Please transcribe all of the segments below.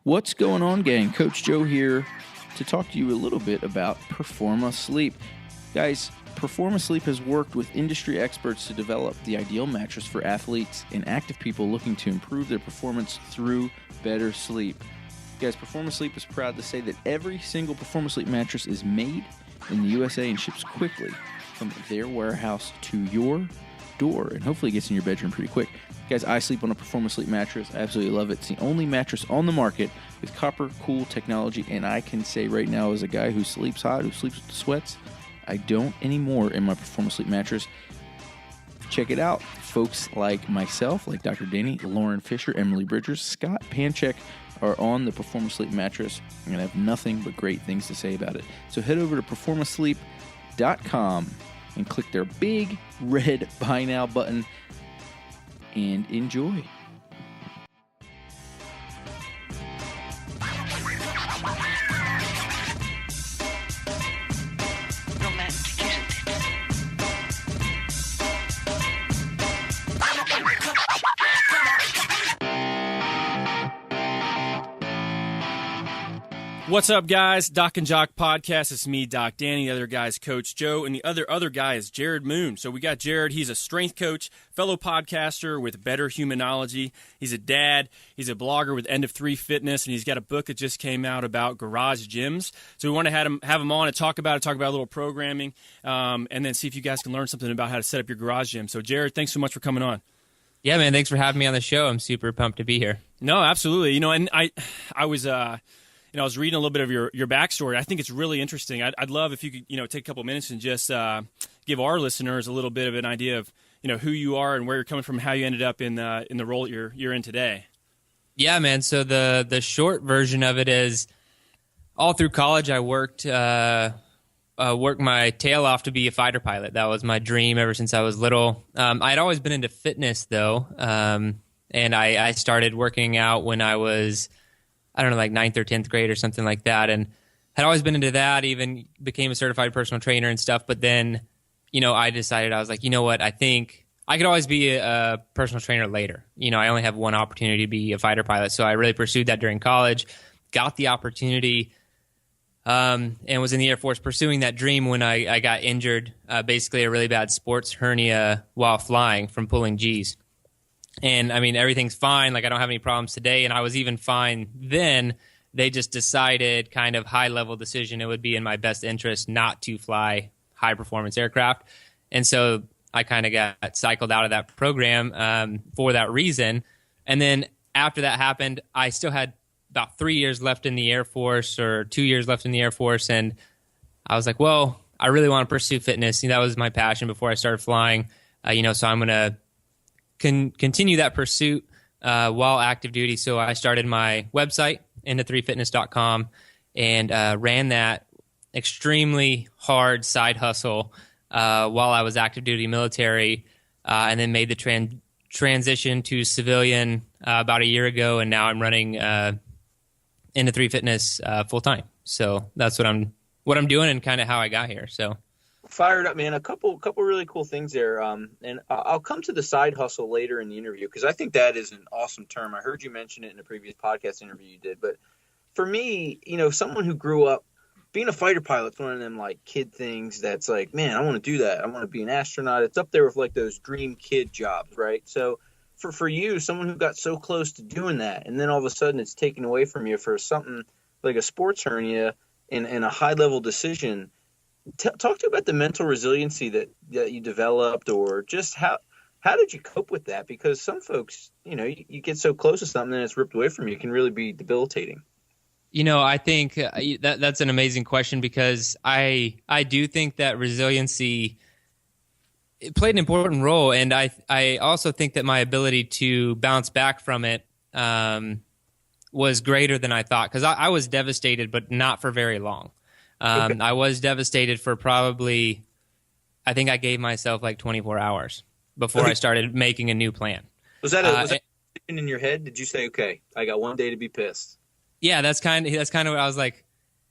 What's going on, gang? Coach Joe here to talk to you a little bit about Performa Sleep. Guys, Performa Sleep has worked with industry experts to develop the ideal mattress for athletes and active people looking to improve their performance through better sleep. Guys, Performa Sleep is proud to say that every single Performa Sleep mattress is made in the USA and ships quickly from their warehouse to your door, and hopefully gets in your bedroom pretty quick. Guys, I sleep on a Performa Sleep mattress. I absolutely love it. It's the only mattress on the market with copper cool technology, and I can say right now, as a guy who sleeps hot, who sleeps with the sweats, I don't anymore in my Performa Sleep mattress. Check it out. Folks like myself, like Dr. Danny, Lauren Fisher, Emily Bridgers, Scott Panchek are on the Performa Sleep mattress, and I have nothing but great things to say about it. So head over to performasleep.com and click their big red Buy Now button and enjoy. What's up, guys? Doc Jock Podcast. It's me, Doc Danny. The other guy is Coach Joe, and the other guy is Jerred Moon. So we got Jerrad. He's a strength coach, fellow podcaster with Better Humanology. He's a dad. He's a blogger with End of 3 Fitness, and he's got a book that just came out about garage gyms. So we want to have him on and talk about a little programming, and then see if you guys can learn something about how to set up your garage gym. So Jerrad, thanks so much for coming on. Yeah, man. Thanks for having me on the show. I'm super pumped to be here. No, absolutely. And I was I was reading a little bit of your backstory. I think it's really interesting. I'd love if you could, take a couple minutes and just give our listeners a little bit of an idea of, who you are and where you're coming from, how you ended up in the role that you're in today. Yeah, man. So the short version of it is, all through college, I worked my tail off to be a fighter pilot. That was my dream ever since I was little. I'd always been into fitness, though, and I started working out when I was, like 9th or 10th grade or something like that, and had always been into that, even became a certified personal trainer and stuff. But then, I decided, I was like, you know what, I think I could always be a personal trainer later. I only have one opportunity to be a fighter pilot. So I really pursued that during college, got the opportunity, and was in the Air Force pursuing that dream when I got injured, basically a really bad sports hernia while flying from pulling G's. And everything's fine. Like, I don't have any problems today. And I was even fine then. They just decided, kind of high level decision, it would be in my best interest not to fly high performance aircraft. And so I kind of got cycled out of that program for that reason. And then after that happened, I still had about 3 years left in the Air Force, or 2 years left in the Air Force. And I was like, well, I really want to pursue fitness. That was my passion before I started flying. So I'm going to continue that pursuit while active duty. So I started my website, into3fitness.com, and ran that extremely hard side hustle while I was active duty military, and then made the transition to civilian about a year ago, and now I'm running Into 3 Fitness full time. So that's what I'm doing and kind of how I got here. So. Fired up, man. A couple really cool things there. And I'll come to the side hustle later in the interview, because I think that is an awesome term. I heard you mention it in a previous podcast interview you did. But for me, someone who grew up being a fighter pilot is one of them like kid things that's like, man, I want to do that. I want to be an astronaut. It's up there with like those dream kid jobs, right? So for you, someone who got so close to doing that, and then all of a sudden it's taken away from you for something like a sports hernia and a high level decision. Talk to you about the mental resiliency that you developed, or just how did you cope with that? Because some folks, you get so close to something and it's ripped away from you, it can really be debilitating. I think that's an amazing question, because I do think that resiliency played an important role, and I also think that my ability to bounce back from it was greater than I thought, because I was devastated, but not for very long. I was devastated for probably, I think I gave myself like 24 hours before I started making a new plan. Was that in your head? Did you say, okay, I got one day to be pissed? Yeah, that's kind of what I was like,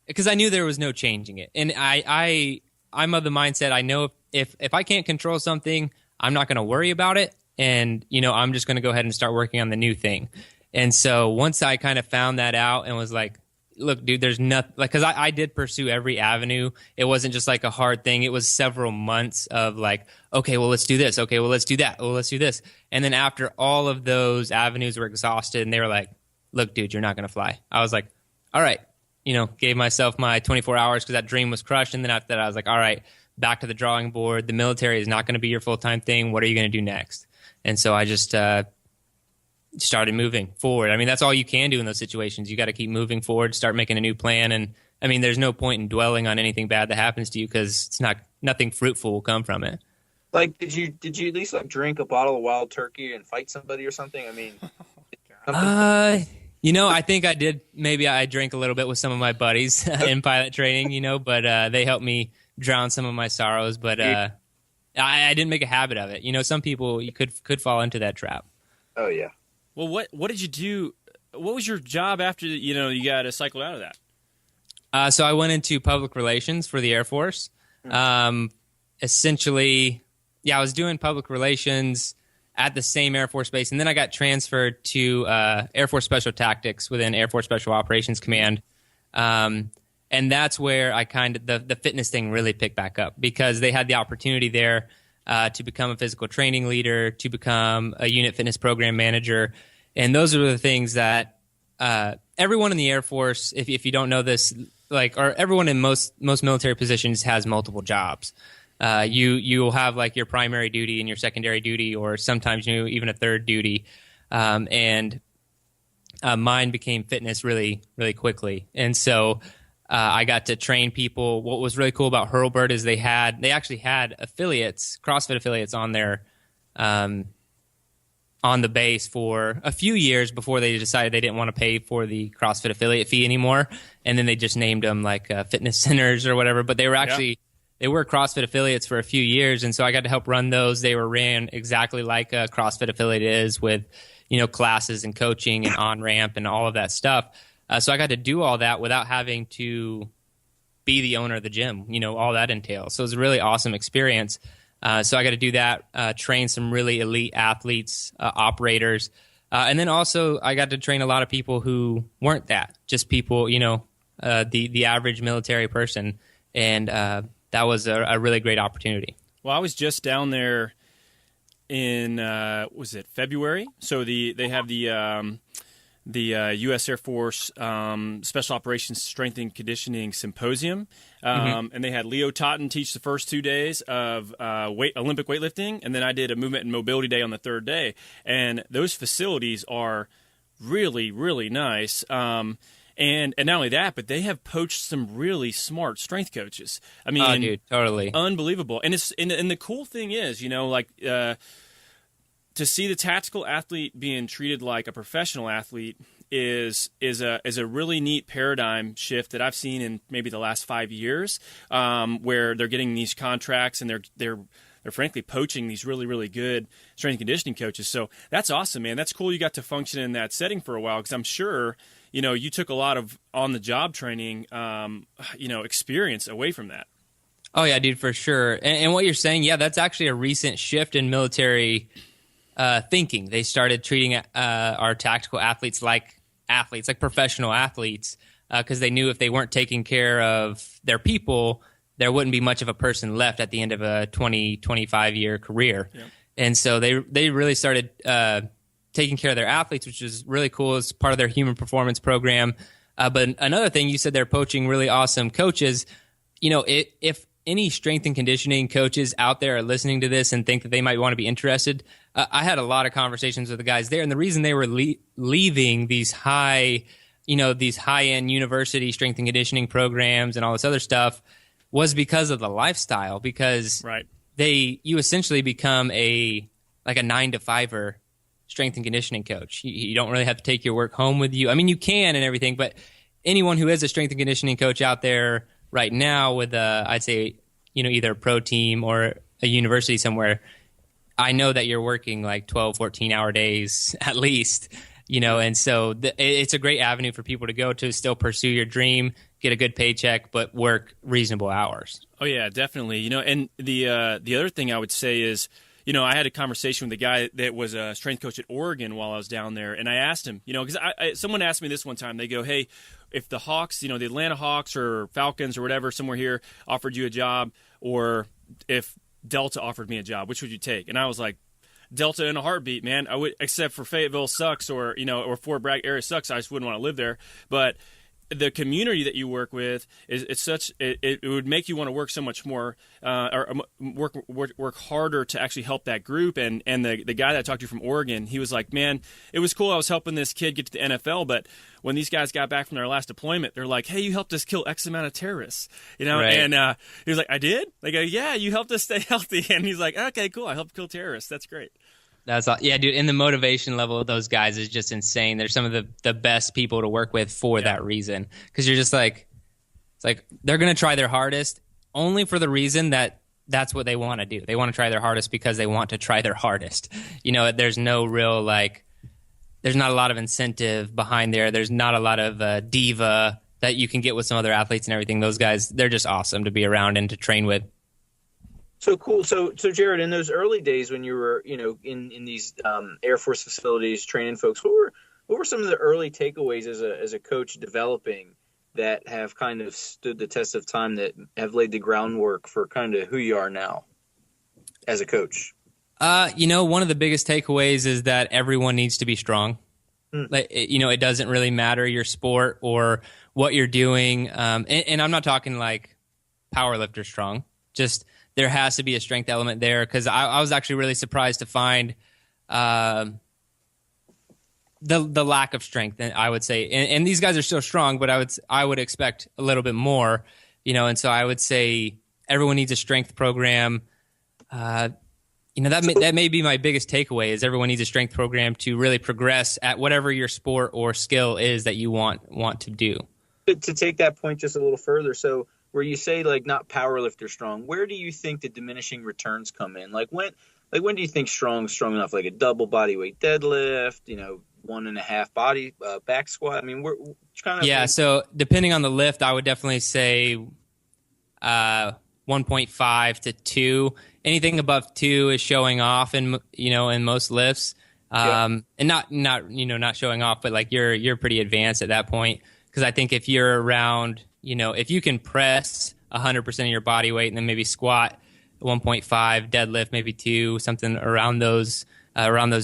because I knew there was no changing it. And I'm of the mindset, I know if I can't control something, I'm not going to worry about it. And, I'm just going to go ahead and start working on the new thing. And so once I kind of found that out and was like, look, dude, there's nothing, like, because I did pursue every avenue. It wasn't just like a hard thing. It was several months of like, okay, well, let's do this. Okay, well, let's do that. Well, let's do this. And then after all of those avenues were exhausted and they were like, look, dude, you're not going to fly. I was like, all right, gave myself my 24 hours because that dream was crushed. And then after that, I was like, all right, back to the drawing board. The military is not going to be your full-time thing. What are you going to do next? And so I just started moving forward. I mean, that's all you can do in those situations. You got to keep moving forward, start making a new plan. And I mean, there's no point in dwelling on anything bad that happens to you because nothing fruitful will come from it. Like, did you at least like drink a bottle of wild turkey and fight somebody or something? I mean, I think I did. Maybe I drank a little bit with some of my buddies in pilot training, but they helped me drown some of my sorrows. But I didn't make a habit of it. Some people you could fall into that trap. Oh yeah. Well, what did you do? What was your job after you got cycled out of that? So I went into public relations for the Air Force. Essentially, I was doing public relations at the same Air Force base, and then I got transferred to Air Force Special Tactics within Air Force Special Operations Command. And that's where I the fitness thing really picked back up because they had the opportunity there to become a physical training leader, to become a unit fitness program manager. And those are the things that everyone in the Air Force, if you don't know this, or everyone in most military positions has multiple jobs. You'll have like your primary duty and your secondary duty, or sometimes even a third duty. And mine became fitness really, really quickly. And so I got to train people. What was really cool about Hurlburt is they actually had affiliates, CrossFit affiliates on their on the base for a few years before they decided they didn't want to pay for the CrossFit affiliate fee anymore. And then they just named them like fitness centers or whatever. But they were actually they were CrossFit affiliates for a few years, and so I got to help run those. They were ran exactly like a CrossFit affiliate is, with classes and coaching and on ramp and all of that stuff. So I got to do all that without having to be the owner of the gym, all that entails. So it was a really awesome experience. So I got to do that, train some really elite athletes, operators. And then also I got to train a lot of people who weren't that, just people, the average military person. And that was a really great opportunity. Well, I was just down there in, was it February? So they have the U.S. Air Force Special Operations Strength and Conditioning Symposium, and they had Leo Totten teach the first 2 days of Olympic weightlifting, and then I did a movement and mobility day on the third day. And those facilities are really, really nice. And not only that, but they have poached some really smart strength coaches. I mean, oh, dude, totally unbelievable. And and the cool thing is, to see the tactical athlete being treated like a professional athlete is a really neat paradigm shift that I've seen in maybe the last 5 years, where they're getting these contracts and they're frankly poaching these really, really good strength and conditioning coaches. So that's awesome, man. That's cool you got to function in that setting for a while, because I'm sure you took a lot of on-the-job training, experience away from that. Oh, yeah, dude, for sure. And what you're saying, that's actually a recent shift in military thinking. They started treating our tactical athletes like professional athletes, because they knew if they weren't taking care of their people, there wouldn't be much of a person left at the end of a 20, 25-year career. Yep. And so they really started taking care of their athletes, which is really cool as part of their human performance program. But another thing, you said they're poaching really awesome coaches. If any strength and conditioning coaches out there are listening to this and think that they might want to be interested, I had a lot of conversations with the guys there, and the reason they were leaving these high-end university strength and conditioning programs and all this other stuff was because of the lifestyle. Because you essentially become a 9-to-5er strength and conditioning coach. You don't really have to take your work home with you. I mean, you can and everything, but anyone who is a strength and conditioning coach out there right now with I'd say, either a pro team or a university somewhere, I know that you're working like 12, 14-hour days at least, and so it's a great avenue for people to go to still pursue your dream, get a good paycheck, but work reasonable hours. Oh, yeah, definitely. And the other thing I would say is, I had a conversation with a guy that was a strength coach at Oregon while I was down there, and I asked him, because someone asked me this one time. They go, "Hey, if the Hawks, the Atlanta Hawks or Falcons or whatever, somewhere here offered you a job, or if Delta offered me a job, which would you take?" And I was like, Delta in a heartbeat, man. I would, except for Fayetteville sucks, or or Fort Bragg area sucks. I just wouldn't want to live there. But the community that you work with it would make you want to work so much more, or work harder to actually help that group. And the guy that I talked to from Oregon, he was like, "Man, it was cool. I was helping this kid get to the NFL, but when these guys got back from their last deployment, they're like, 'Hey, you helped us kill X amount of terrorists,' Right. And he was like, 'I did?' They go, 'Yeah, you helped us stay healthy.' And he's like, 'Okay, cool. I helped kill terrorists. That's great.'" That's all. Yeah, dude. And the motivation level of those guys is just insane. They're some of the best people to work with for that reason. Because you're just like, it's like they're going to try their hardest only for the reason that that's what they want to do. They want to try their hardest because they want to try their hardest. There's no real there's not a lot of incentive behind there. There's not a lot of diva that you can get with some other athletes and everything. Those guys, they're just awesome to be around and to train with. So cool. So Jerrad, in those early days when you were, in these Air Force facilities training folks, what were some of the early takeaways as a coach developing that have kind of stood the test of time, that have laid the groundwork for kind of who you are now as a coach? One of the biggest takeaways is that everyone needs to be strong. It doesn't really matter your sport or what you're doing. And I'm not talking like powerlifter strong, just there has to be a strength element there, because I was actually really surprised to find the lack of strength, I would say. And these guys are still strong, but I would expect a little bit more, and so I would say everyone needs a strength program. That may be my biggest takeaway, is everyone needs a strength program to really progress at whatever your sport or skill is that you want to do. To take that point just a little further, so where you say not powerlifter strong, where do you think the diminishing returns come in? When do you think strong enough? Like a double body weight deadlift, 1.5 body back squat. I mean, we're kind of So depending on the lift, I would definitely say 1.5 to 2. Anything above 2 is showing off in most lifts. And not showing off, but you're pretty advanced at that point. Because I think if you're around, if you can press 100% of your body weight and then maybe squat 1.5, deadlift maybe 2, something around those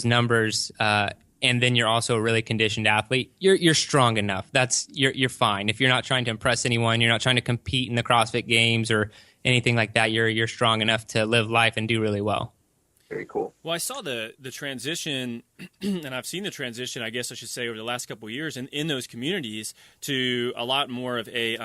numbers, and then you're also a really conditioned athlete, you're strong enough. You're fine. If you're not trying to impress anyone, you're not trying to compete in the CrossFit Games or anything like that, you're strong enough to live life and do really well. Very cool. Well, I saw the transition, and I've seen the transition, I guess I should say, over the last couple of years in those communities to a lot more of a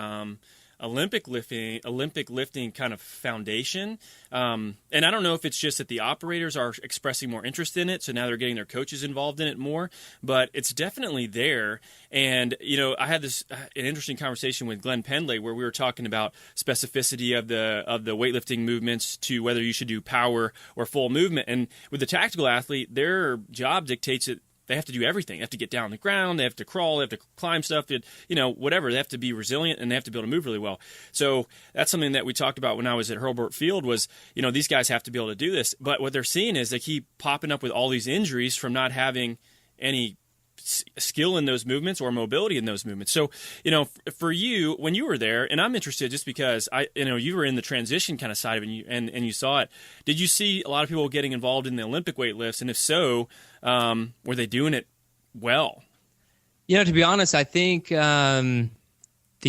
Olympic lifting kind of foundation. And I don't know if it's just that the operators are expressing more interest in it, so now they're getting their coaches involved in it more, but it's definitely there. And, I had an interesting conversation with Glenn Pendley where we were talking about specificity of the weightlifting movements to whether you should do power or full movement. And with the tactical athlete, their job dictates it. They have to do everything. They have to get down on the ground. They have to crawl. They have to climb stuff. Whatever. They have to be resilient, and they have to be able to move really well. So that's something that we talked about when I was at Hurlburt Field was, these guys have to be able to do this. But what they're seeing is they keep popping up with all these injuries from not having any skill in those movements or mobility in those movements. So, for you, when you were there, and I'm interested just because you were in the transition kind of side of it and you saw it, did you see a lot of people getting involved in the Olympic weightlifts? And if so, were they doing it well? To be honest, I think the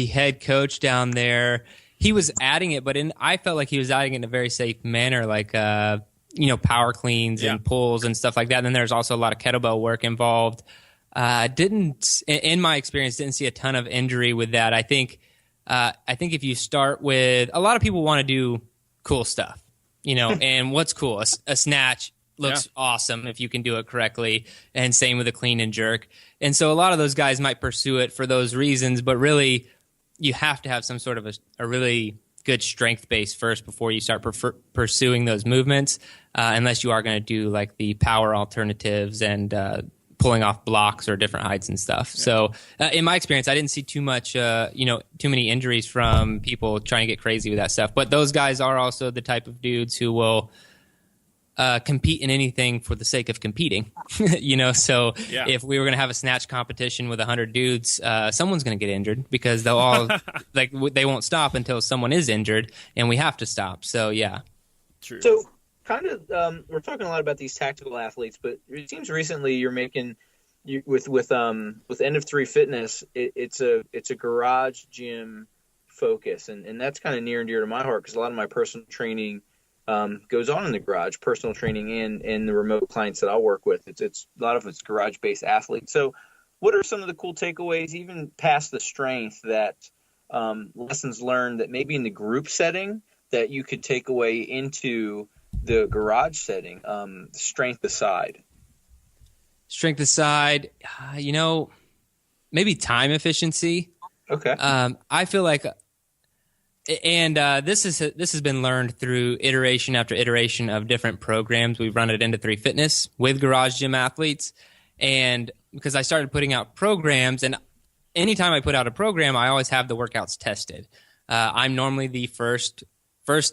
head coach down there, he was adding it, but I felt like he was adding it in a very safe manner, like power cleans and pulls and stuff like that. And then there's also a lot of kettlebell work involved. In my experience, didn't see a ton of injury with that. I think if you start with, a lot of people want to do cool stuff, and what's cool? A snatch looks awesome if you can do it correctly, and same with a clean and jerk. And so a lot of those guys might pursue it for those reasons, but really you have to have some sort of a really good strength base first before you start pursuing those movements, unless you are going to do like the power alternatives and pulling off blocks or different heights and stuff. Yeah. So in my experience, I didn't see too much, too many injuries from people trying to get crazy with that stuff. But those guys are also the type of dudes who will compete in anything for the sake of competing, you know? So Yeah. if we were going to have a snatch competition with 100 dudes, someone's going to get injured because they'll all they won't stop until someone is injured and we have to stop. So yeah. True. So kind of, we're talking a lot about these tactical athletes, but it seems recently you're making with End of 3 Fitness, it's a garage gym focus, and that's kind of near and dear to my heart because a lot of my personal training goes on in the garage, personal training and the remote clients that I'll work with. It's a lot of it's garage based athletes. So what are some of the cool takeaways, even past the strength, that lessons learned that maybe in the group setting that you could take away into the garage setting, strength aside? Strength aside, you know, maybe time efficiency. Okay. I feel like, and this has been learned through iteration after iteration of different programs. We've run it into 3 Fitness with garage gym athletes, and because I started putting out programs, and anytime I put out a program, I always have the workouts tested. I'm normally the first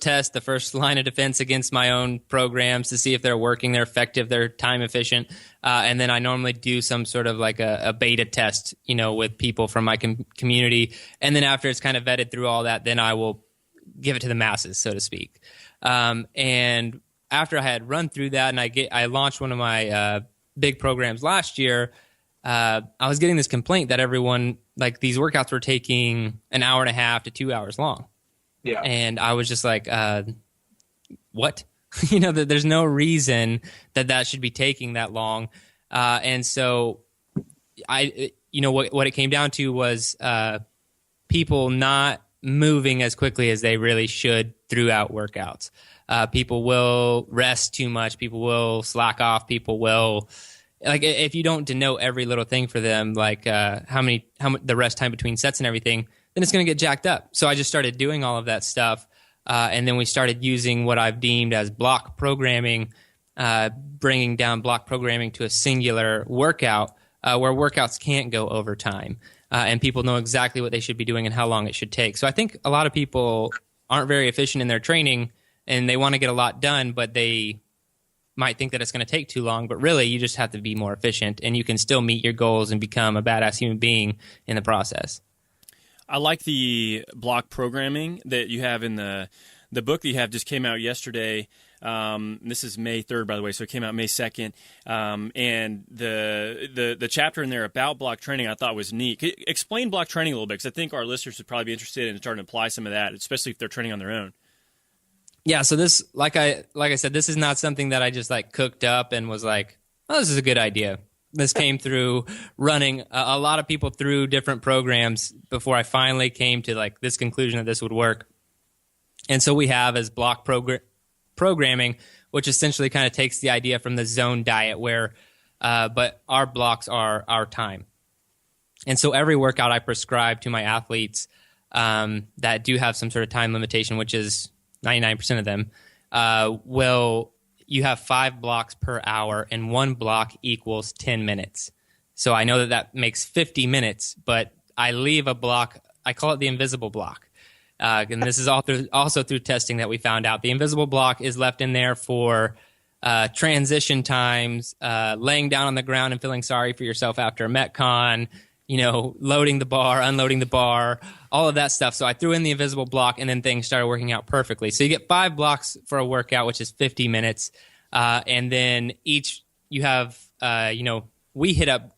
test, the first line of defense against my own programs to see if they're working, they're effective, they're time efficient. And then I normally do some sort of like a beta test, you know, with people from my community. And then after it's kind of vetted through all that, then I will give it to the masses, so to speak. And after I had run through that and I launched one of my big programs last year, I was getting this complaint that everyone, like these workouts were taking an hour and a half to 2 hours long. Yeah. And I was just like, what? You know, there's no reason that should be taking that long. And so what it came down to was people not moving as quickly as they really should throughout workouts. People will rest too much. People will slack off. People will, like, if you don't denote every little thing for them, like how the rest time between sets and everything, then it's going to get jacked up. So I just started doing all of that stuff. And then we started using what I've deemed as block programming, bringing down block programming to a singular workout where workouts can't go over time. And people know exactly what they should be doing and how long it should take. So I think a lot of people aren't very efficient in their training and they want to get a lot done, but they might think that it's going to take too long. But really, you just have to be more efficient and you can still meet your goals and become a badass human being in the process. I like the block programming that you have in the book that you have just came out yesterday. This is May 3rd, by the way, so it came out May 2nd. And the chapter in there about block training I thought was neat. Explain block training a little bit, because I think our listeners would probably be interested in starting to apply some of that, especially if they're training on their own. Yeah, so this, like I said, this is not something that I just like cooked up and was like, oh, this is a good idea. This came through running a lot of people through different programs before I finally came to like this conclusion that this would work. And so we have as block programming, which essentially kind of takes the idea from the zone diet where, but our blocks are our time. And so every workout I prescribe to my athletes that do have some sort of time limitation, which is 99% of them, you have 5 blocks per hour, and 1 block equals 10 minutes. So I know that makes 50 minutes, but I leave a block. I call it the invisible block. And this is also through testing that we found out. The invisible block is left in there for transition times, laying down on the ground and feeling sorry for yourself after a Metcon, you know, loading the bar, unloading the bar, all of that stuff. So I threw in the invisible block, and then things started working out perfectly. So you get 5 blocks for a workout, which is 50 minutes. And then each you have, we hit up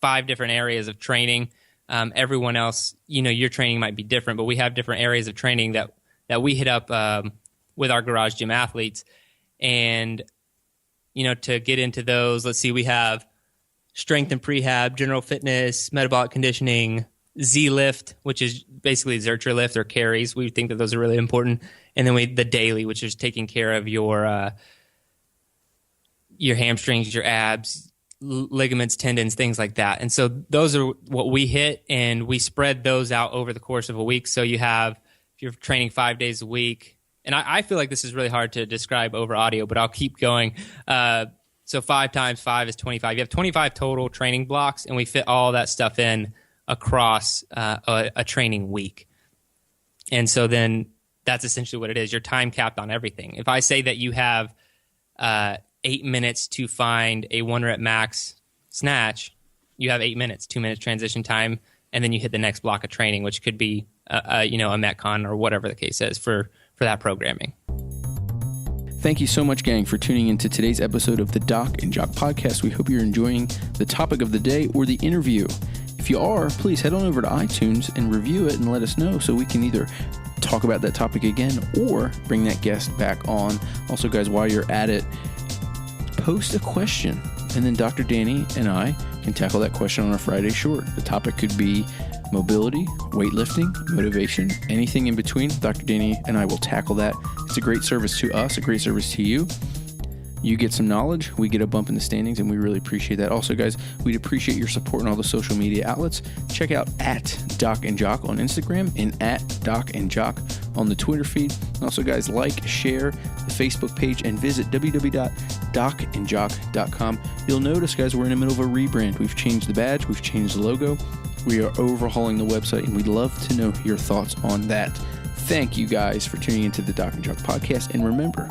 5 different areas of training. Everyone else, you know, your training might be different, but we have different areas of training that we hit up with our garage gym athletes. And, you know, to get into those, let's see, we have strength and prehab, general fitness, metabolic conditioning, Z-lift, which is basically Zercher lift or carries. We think that those are really important. And then the daily, which is taking care of your hamstrings, your abs, ligaments, tendons, things like that. And so those are what we hit, and we spread those out over the course of a week. So if you're training 5 days a week, and I feel like this is really hard to describe over audio, but I'll keep going. So 5 times 5 is 25. You have 25 total training blocks, and we fit all that stuff in across a training week. And so then that's essentially what it is. You're time capped on everything. If I say that you have 8 minutes to find a 1 rep max snatch, you have 8 minutes, 2 minutes transition time, and then you hit the next block of training, which could be a Metcon or whatever the case is for that programming. Thank you so much, gang, for tuning into today's episode of the Doc and Jock Podcast. We hope you're enjoying the topic of the day or the interview. If you are, please head on over to iTunes and review it and let us know so we can either talk about that topic again or bring that guest back on. Also, guys, while you're at it, post a question, and then Dr. Danny and I can tackle that question on a Friday short. The topic could be mobility, weightlifting, motivation, anything in between. Dr. Danny and I will tackle that. It's a great service to us, a great service to you. You get some knowledge, we get a bump in the standings, and we really appreciate that. Also, guys, we'd appreciate your support on all the social media outlets. Check out at Doc and Jock on Instagram and at Doc and Jock on the Twitter feed. Also, guys, like, share the Facebook page, and visit www.docandjock.com. You'll notice, guys, we're in the middle of a rebrand. We've changed the badge, we've changed the logo. We are overhauling the website, and we'd love to know your thoughts on that. Thank you guys for tuning into the Doc and Jock Podcast. And remember,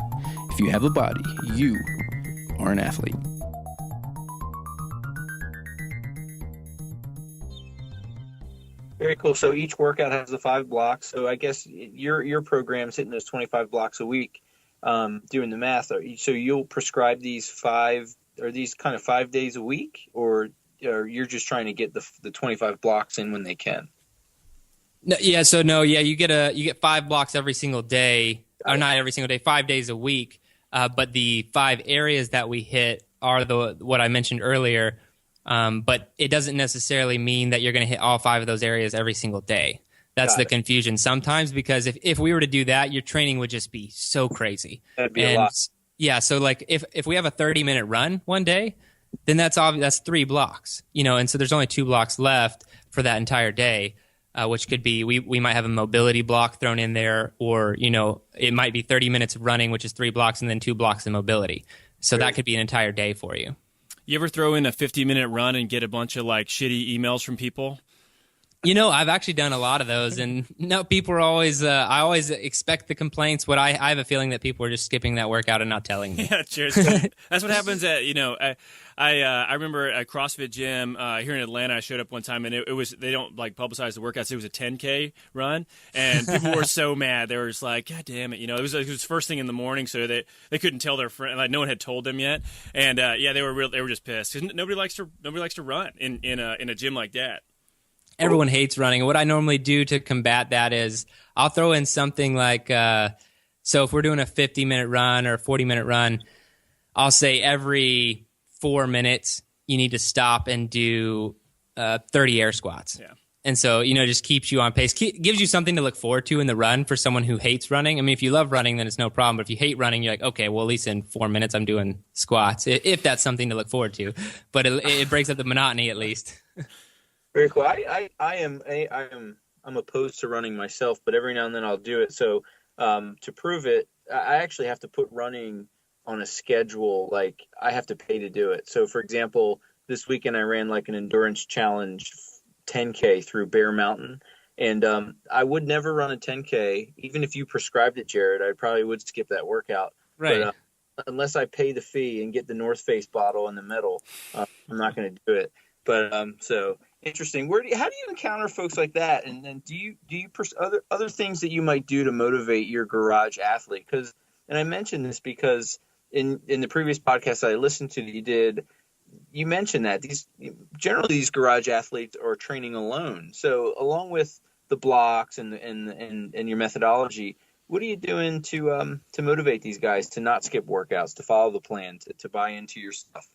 if you have a body, you are an athlete. Very cool. So each workout has the 5 blocks. So I guess your program's hitting those 25 blocks a week. Doing the math, so you'll prescribe these 5 days a week, or you're just trying to get the 25 blocks in when they can? No, you get 5 blocks every single day, or not every single day, 5 days a week. But the 5 areas that we hit are what I mentioned earlier. But it doesn't necessarily mean that you're going to hit all 5 of those areas every single day. That's the confusion sometimes, because if we were to do that, your training would just be so crazy. That'd be a lot. Yeah, so like if we have a 30-minute run one day, then that's 3 blocks, and so there's only 2 blocks left for that entire day, which could be we might have a mobility block thrown in there, or it might be 30 minutes of running, which is 3 blocks, and then 2 blocks of mobility. So that could be an entire day for you. You ever throw in a 50-minute run and get a bunch of like shitty emails from people? I've actually done a lot of those, and no, people are always. I always expect the complaints. I have a feeling that people are just skipping that workout and not telling me. Yeah, cheers. That's what happens at I remember at CrossFit gym here in Atlanta. I showed up one time, and it was, they don't like publicize the workouts. It was a 10K run, and people were so mad. They were just like, "God damn it!" It was first thing in the morning, so they couldn't tell their friend. Like no one had told them yet, and they were just pissed because nobody likes to run in a gym like that. Everyone hates running. What I normally do to combat that is I'll throw in something like, so if we're doing a 50-minute run or a 40-minute run, I'll say every 4 minutes you need to stop and do 30 air squats. Yeah. And so, just keeps you on pace, gives you something to look forward to in the run for someone who hates running. I mean, if you love running, then it's no problem. But if you hate running, you're like, okay, well, at least in 4 minutes I'm doing squats, if that's something to look forward to. But it breaks up the monotony at least. Very cool. I'm opposed to running myself, but every now and then I'll do it. So to prove it, I actually have to put running on a schedule. Like I have to pay to do it. So for example, this weekend I ran like an endurance challenge 10K through Bear Mountain, and I would never run a 10K even if you prescribed it, Jerrad. I probably would skip that workout. Right. But unless I pay the fee and get the North Face bottle and the medal, I'm not going to do it. But so interesting. How do you encounter folks like that? And then do you other things that you might do to motivate your garage athlete? And I mentioned this because in the previous podcast I listened to, you mentioned that generally these garage athletes are training alone. So along with the blocks and your methodology, what are you doing to motivate these guys to not skip workouts, to follow the plan, to buy into your stuff?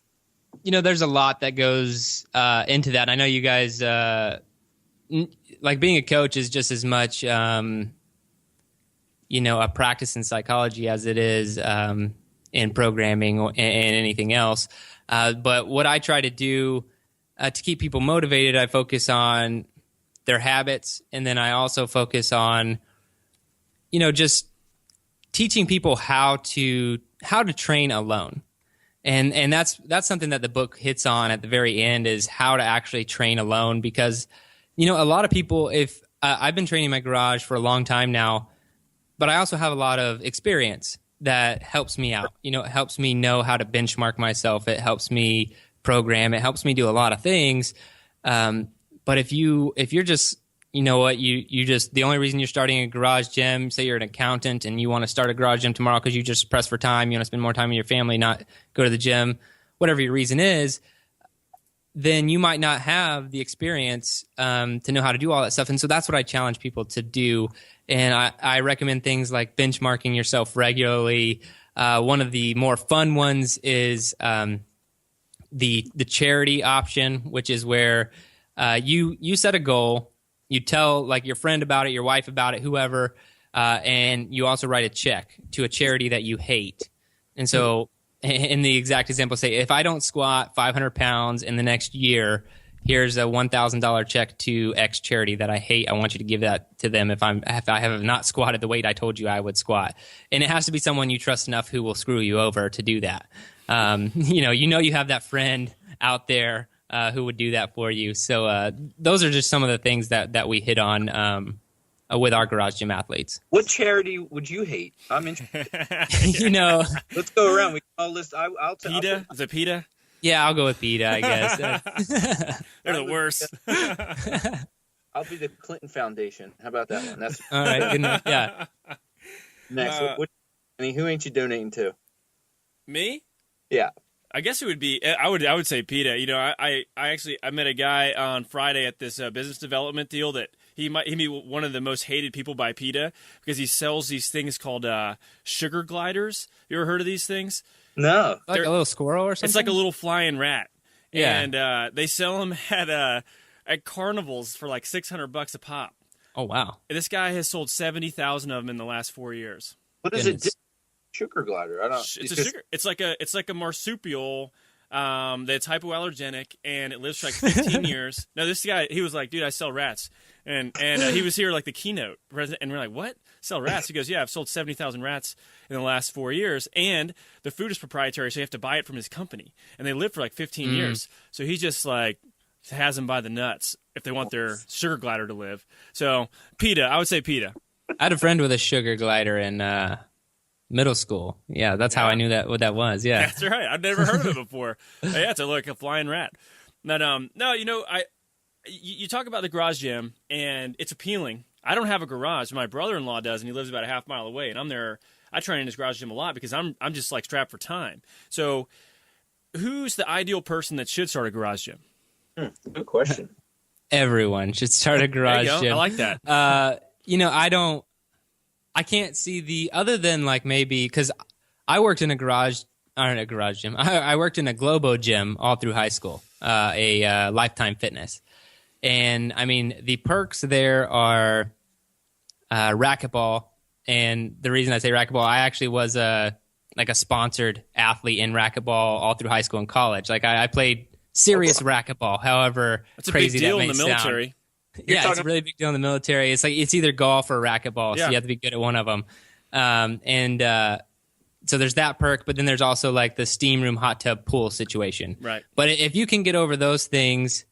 There's a lot that goes into that. I know you guys, like being a coach is just as much, a practice in psychology as it is in programming and anything else. But what I try to do to keep people motivated, I focus on their habits, and then I also focus on, just teaching people how to train alone. And that's something that the book hits on at the very end, is how to actually train alone. Because, a lot of people, I've been training in my garage for a long time now, but I also have a lot of experience. that helps me out. You know, it helps me know how to benchmark myself. It helps me program. It helps me do a lot of things. But if you're just, you know what, you just, the only reason you're starting a garage gym, say you're an accountant and you want to start a garage gym tomorrow because you just press for time, you want to spend more time with your family, not go to the gym, whatever your reason is, then you might not have the experience to know how to do all that stuff. And so that's what I challenge people to do. And I recommend things like benchmarking yourself regularly. One of the more fun ones is the charity option, which is where you set a goal, you tell like your friend about it, your wife about it, whoever, and you also write a check to a charity that you hate. And so in the exact example, say, if I don't squat 500 pounds in the next year, here's a $1,000 check to X charity that I hate. I want you to give that to them if I have not squatted the weight I told you I would squat. And it has to be someone you trust enough who will screw you over to do that. You know you have that friend out there who would do that for you. So those are just some of the things that we hit on with our garage gym athletes. What charity would you hate? I'm interested. You know, let's go around. We can all list. I'll PETA? Is it PETA? Yeah, I'll go with PETA, I guess. They're the worst. I'll be the Clinton Foundation. How about that one? That's all right. Good enough. Yeah. Next, who ain't you donating to? Me? Yeah. I guess it would be. I would say PETA. You know, I met a guy on Friday at this business development deal that he might be one of the most hated people by PETA because he sells these things called sugar gliders. You ever heard of these things? No. Like a little squirrel or something? It's like a little flying rat. Yeah. And they sell them at carnivals for like $600 a pop. Oh, wow. And this guy has sold 70,000 of them in the last 4 years. What is it? Sugar glider. I don't. It's a sugar. It's like a marsupial that's hypoallergenic and it lives for like 15 years. Now this guy, he was like, dude, I sell rats, and he was here like the keynote president, and we're like, what? Sell rats? He goes, yeah, I've sold 70,000 rats in the last 4 years, and the food is proprietary, so you have to buy it from his company, and they live for like 15 years. So he just like has them by the nuts if they want their sugar glider to live. So PETA, I would say PETA. I had a friend with a sugar glider in middle school. Yeah, that's how I knew what that was. Yeah, that's right. I've never heard of it before. Yeah, it's like a flying rat. But no, you know, you talk about the garage gym, and it's appealing. I don't have a garage. My brother-in-law does, and he lives about a half mile away. And I'm there. I train in his garage gym a lot because I'm just like strapped for time. So, who's the ideal person that should start a garage gym? Good question. Everyone should start a garage gym. I like that. You know, I can't see other than like maybe because I worked in a garage gym. I worked in a Globo gym all through high school, a Lifetime Fitness. And I mean, the perks there are racquetball. And the reason I say racquetball, I actually was a sponsored athlete in racquetball all through high school and college. Like I played serious racquetball, however that's crazy a big deal that may in the military. Sound. Yeah, it's a really big deal in the military. It's like it's either golf or racquetball, so you have to be good at one of them. So there's that perk, but then there's also like the steam room, hot tub, pool situation. Right. But if you can get over those things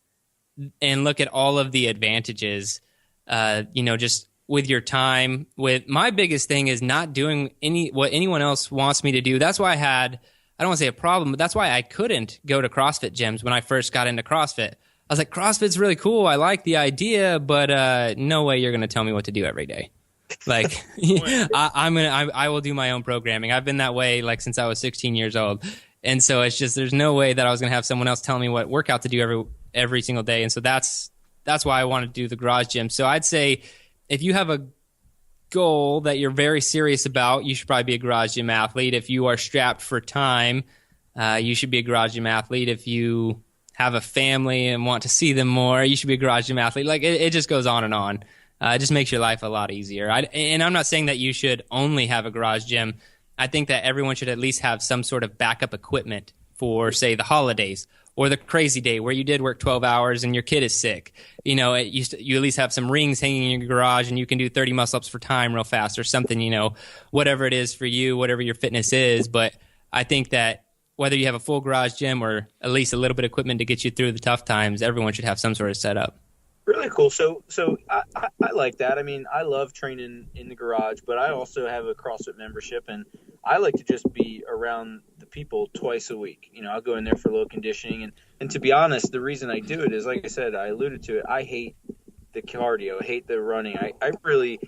and look at all of the advantages, you know, just with your time. With my biggest thing is not doing what anyone else wants me to do. That's why I don't want to say a problem, but that's why I couldn't go to CrossFit gyms when I first got into CrossFit. I was like, CrossFit's really cool. I like the idea, but no way you're going to tell me what to do every day. Like, I will do my own programming. I've been that way like since I was 16 years old, and so it's just there's no way that I was going to have someone else telling me what workout to do every single day. And so that's why I want to do the garage gym. So I'd say if you have a goal that you're very serious about, you should probably be a garage gym athlete. If you are strapped for time, you should be a garage gym athlete. If you have a family and want to see them more, you should be a garage gym athlete. Like it just goes on and on. It just makes your life a lot easier. And I'm not saying that you should only have a garage gym. I think that everyone should at least have some sort of backup equipment for, say, the holidays or the crazy day where you did work 12 hours and your kid is sick. You know, you at least have some rings hanging in your garage and you can do 30 muscle-ups for time real fast or something, you know, whatever it is for you, whatever your fitness is. But I think that whether you have a full garage gym or at least a little bit of equipment to get you through the tough times, everyone should have some sort of setup. Really cool. So I like that. I mean, I love training in the garage, but I also have a CrossFit membership, and I like to just be around the people twice a week. I'll go in there for a little conditioning. And to be honest, the reason I do it is, like I said, I alluded to it. I hate the cardio. I hate the running. I really,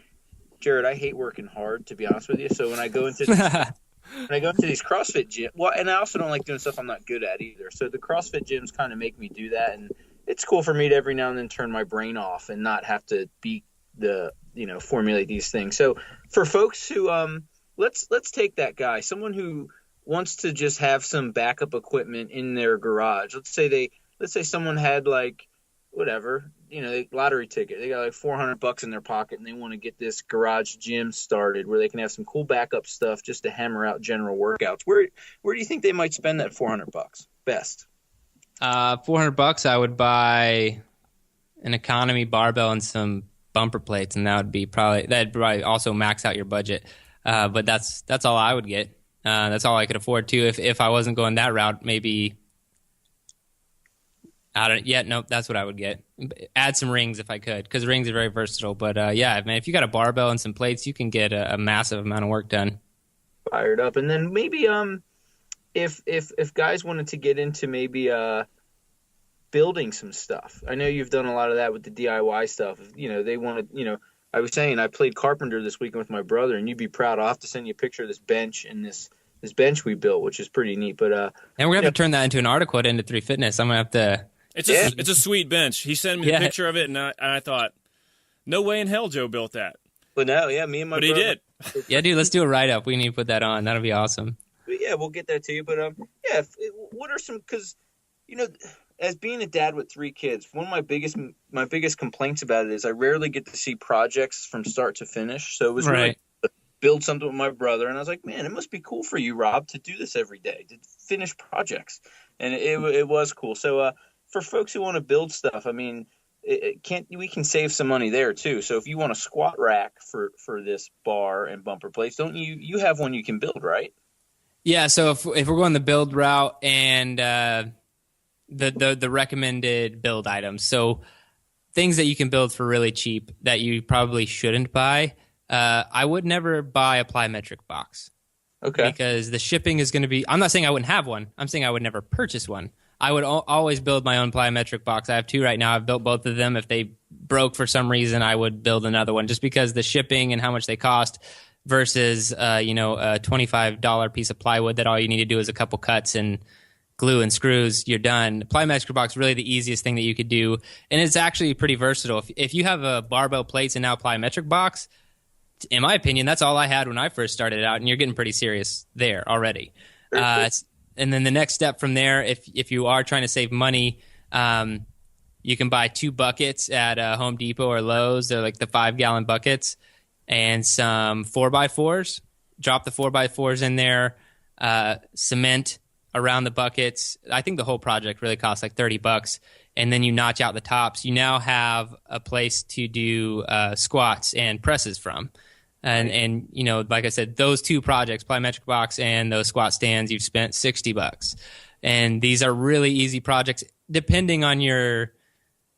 Jerrad, I hate working hard, to be honest with you. So when I go into these CrossFit gyms, and I also don't like doing stuff I'm not good at either. So the CrossFit gyms kind of make me do that. And it's cool for me to every now and then turn my brain off and not have to be formulate these things. So for folks who, let's take that guy, someone who wants to just have some backup equipment in their garage. Let's say someone had like whatever, lottery ticket. They got like $400 in their pocket and they want to get this garage gym started where they can have some cool backup stuff just to hammer out general workouts. Where do you think they might spend that $400 best? $400, I would buy an economy barbell and some bumper plates, and that'd probably also max out your budget. But that's all I would get. That's all I could afford to. If I wasn't going that route, maybe that's what I would get. Add some rings if I could, because rings are very versatile. But man, if you got a barbell and some plates, you can get a massive amount of work done. Fired up. And then maybe if guys wanted to get into maybe building some stuff. I know you've done a lot of that with the DIY stuff. They want to, I was saying I played carpenter this weekend with my brother, and you'd be proud. I'll have to send you a picture of this bench and this bench we built, which is pretty neat. But and we're gonna have to turn that into an article at Into 3 Fitness. I'm gonna have to. It's a sweet bench. He sent me a picture of it, and I thought, no way in hell Joe built that. But no, me and my brother. But he did. Yeah, dude, let's do a write up. We need to put that on. That'll be awesome. But yeah, we'll get that to you. But what are some, because as being a dad with 3 kids, one of my biggest complaints about it is I rarely get to see projects from start to finish. So it was really to build something with my brother, and I was like, man, it must be cool for you, Rob, to do this every day, to finish projects, and it was cool. So for folks who want to build stuff, I mean, we can save some money there too. So if you want a squat rack for this bar and bumper plates, don't you have one you can build, right? Yeah. So if we're going the build route and the recommended build items, so things that you can build for really cheap that you probably shouldn't buy, I would never buy a plyometric box. Okay. Because the shipping is going to be, I'm not saying I wouldn't have one. I'm saying I would never purchase one. I would always build my own plyometric box. I have 2 right now. I've built both of them. If they broke for some reason, I would build another one, just because the shipping and how much they cost versus a $25 piece of plywood that all you need to do is a couple cuts and glue and screws, you're done. Plyometric box is really the easiest thing that you could do, and it's actually pretty versatile. If you have a barbell plates and now plyometric box, in my opinion, that's all I had when I first started out, and you're getting pretty serious there already. And then the next step from there, if you are trying to save money, you can buy 2 buckets at Home Depot or Lowe's. They're like the 5-gallon buckets, and some 4x4s. Drop the 4x4s in there, cement around the buckets. I think the whole project really costs like $30, and then you notch out the tops. You now have a place to do squats and presses from. And like I said, those 2 projects, plyometric box and those squat stands, you've spent $60. And these are really easy projects, depending on your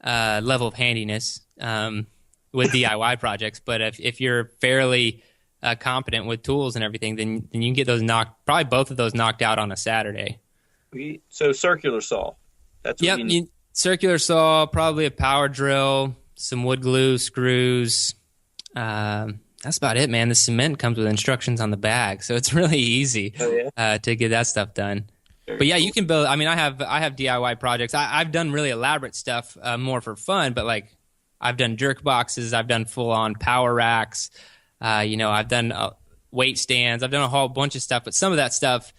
level of handiness with DIY projects. But if you're fairly competent with tools and everything, then you can get those probably both of those knocked out on a Saturday. So circular saw. That's what you need. Circular saw, probably a power drill, some wood glue, screws. That's about it, man. The cement comes with instructions on the bag, so it's really easy to get that stuff done. But yeah, you can build. I mean, I have DIY projects. I've done really elaborate stuff more for fun, but like I've done jerk boxes, I've done full on power racks. I've done weight stands. I've done a whole bunch of stuff, but some of that stuff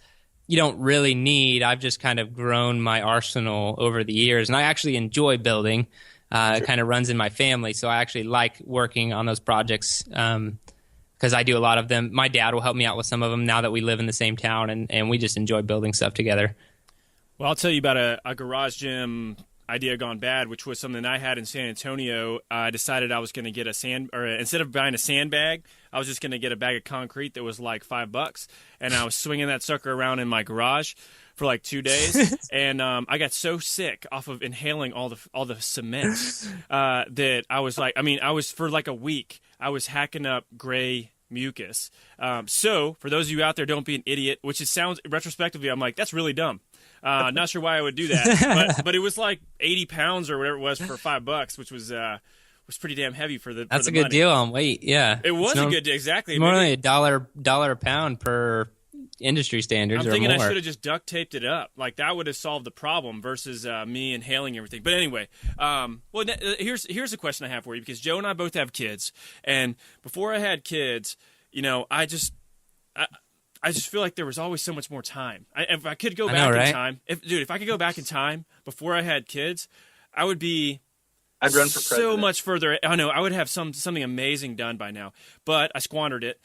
you don't really need. I've just kind of grown my arsenal over the years, and I actually enjoy building. It kind of runs in my family, so I actually like working on those projects because I do a lot of them. My dad will help me out with some of them now that we live in the same town, and we just enjoy building stuff together. Well, I'll tell you about a garage gym idea gone bad, which was something I had in San Antonio. I decided I was going to get instead of buying a sandbag, I was just going to get a bag of concrete that was like $5, and I was swinging that sucker around in my garage for like 2 days, and I got so sick off of inhaling all the cement that I was like, I was for like a week, I was hacking up gray mucus. So for those of you out there, don't be an idiot, which it sounds retrospectively, I'm like, that's really dumb. Not sure why I would do that, but it was like 80 pounds or whatever it was for $5, which was pretty damn heavy for the. That's for a the good money. Deal on weight. Yeah, it was a good deal. Exactly. More than $1 a pound per industry standards. I'm thinking or more. I should have just duct taped it up. Like that would have solved the problem versus me inhaling everything. But anyway, here's a question I have for you, because Joe and I both have kids, and before I had kids, I just feel like there was always so much more time. If I could go back in time, if I could go back in time before I had kids, I would be. I'd run for president. So much further. I know I would have something amazing done by now, but I squandered it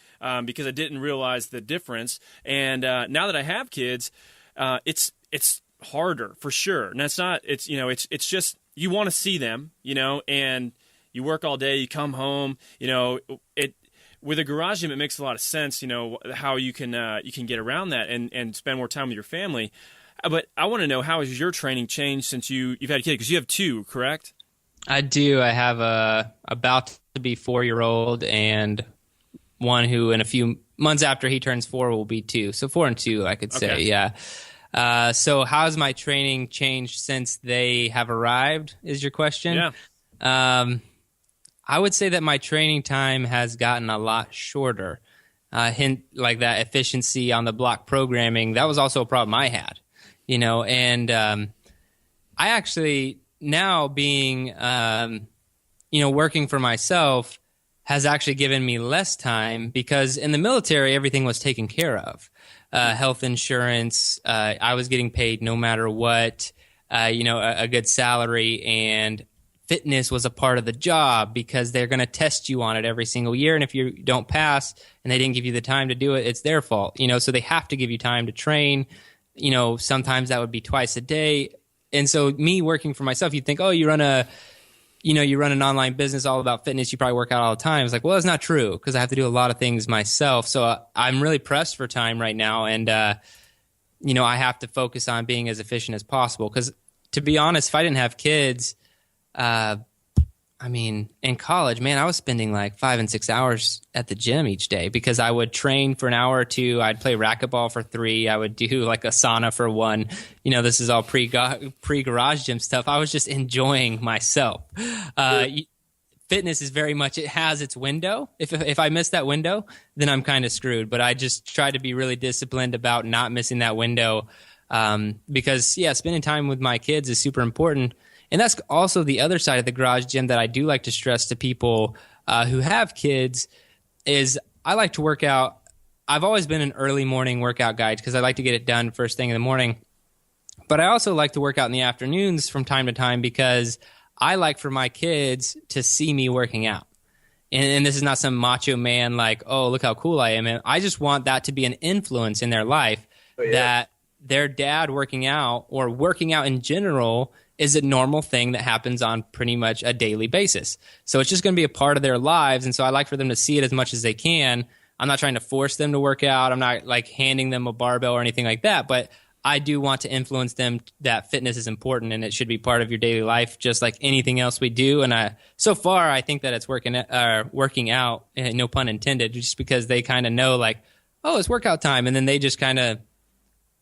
because I didn't realize the difference. And now that I have kids, it's harder for sure. And it's not. It's just you want to see them, and you work all day. You come home, with a garage gym, it makes a lot of sense, how you can get around that and spend more time with your family. But I want to know, how has your training changed since you've had a kid? Because you have two, correct? I do. I have a about to be 4-year-old and one who in a few months after he turns 4 will be 2. So 4 and 2, I could say. Okay. Yeah. So how's my training changed since they have arrived is your question? Yeah. I would say that my training time has gotten a lot shorter. Hint like that efficiency on the block programming. That was also a problem I had, and I actually now being, working for myself has actually given me less time, because in the military, everything was taken care of. Health insurance, I was getting paid no matter what, a good salary, and fitness was a part of the job because they're going to test you on it every single year. And if you don't pass and they didn't give you the time to do it, it's their fault, so they have to give you time to train. Sometimes that would be twice a day. And so me working for myself, you'd think, oh, you run an online business all about fitness, you probably work out all the time. It's like, well, that's not true, because I have to do a lot of things myself. So I'm really pressed for time right now. And, I have to focus on being as efficient as possible. Because to be honest, if I didn't have kids, in college, man, I was spending like 5 and 6 hours at the gym each day, because I would train for an hour or two. I'd play racquetball for 3. I would do like a sauna for 1. This is all pre-garage gym stuff. I was just enjoying myself. Fitness is very much, it has its window. If I miss that window, then I'm kind of screwed. But I just try to be really disciplined about not missing that window, because, spending time with my kids is super important. And that's also the other side of the garage gym that I do like to stress to people who have kids is I like to work out. I've always been an early morning workout guy because I like to get it done first thing in the morning. But I also like to work out in the afternoons from time to time because I like for my kids to see me working out. And this is not some macho man like, oh, look how cool I am. And I just want that to be an influence in their life, that their dad working out or working out in general is a normal thing that happens on pretty much a daily basis. So it's just going to be a part of their lives. And so I like for them to see it as much as they can. I'm not trying to force them to work out. I'm not like handing them a barbell or anything like that. But I do want to influence them that fitness is important and it should be part of your daily life, just like anything else we do. And so far, I think that it's working out, no pun intended, just because they kind of know like, oh, it's workout time. And then they just kind of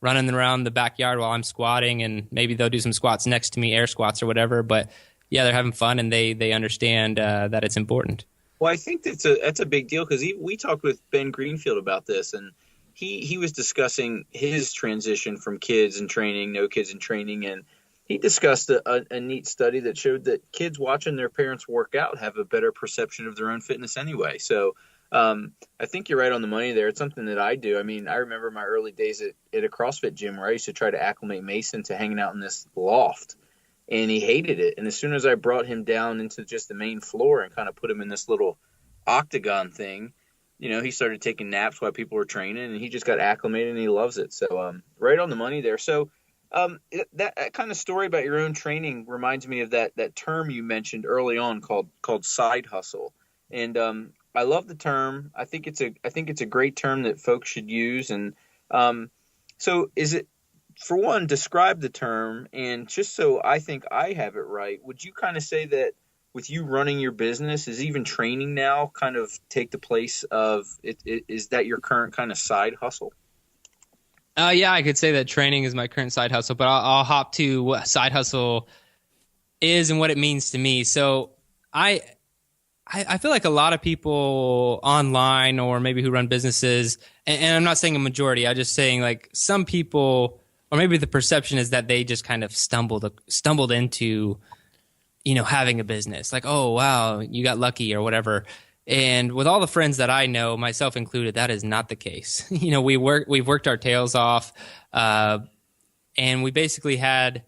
running around the backyard while I'm squatting, and maybe they'll do some squats next to me, air squats or whatever. But yeah, they're having fun and they understand that it's important. Well, I think that's a big deal, because we talked with Ben Greenfield about this, and he was discussing his transition from kids and training, no kids and training, and he discussed a neat study that showed that kids watching their parents work out have a better perception of their own fitness anyway. So I think you're right on the money there. It's something that I do. I mean, I remember my early days at a CrossFit gym where I used to try to acclimate Mason to hanging out in this loft, and he hated it. And as soon as I brought him down into just the main floor and kind of put him in this little octagon thing, he started taking naps while people were training, and he just got acclimated and he loves it. So right on the money there. So that kind of story about your own training reminds me of that term you mentioned early on called side hustle. And I love the term. I think it's a great term that folks should use. And so is it, for one, describe the term, and just so I think I have it right, would you kind of say that with you running your business, is even training now kind of take the place of it? Is that your current kind of side hustle? Yeah, I could say that training is my current side hustle, but I'll hop to what side hustle is and what it means to me. So I feel like a lot of people online or maybe who run businesses, and I'm not saying a majority, I'm just saying like some people, or maybe the perception is that they just kind of stumbled into, having a business. Like, oh, wow, you got lucky or whatever. And with all the friends that I know, myself included, that is not the case. We've worked our tails off, and we basically had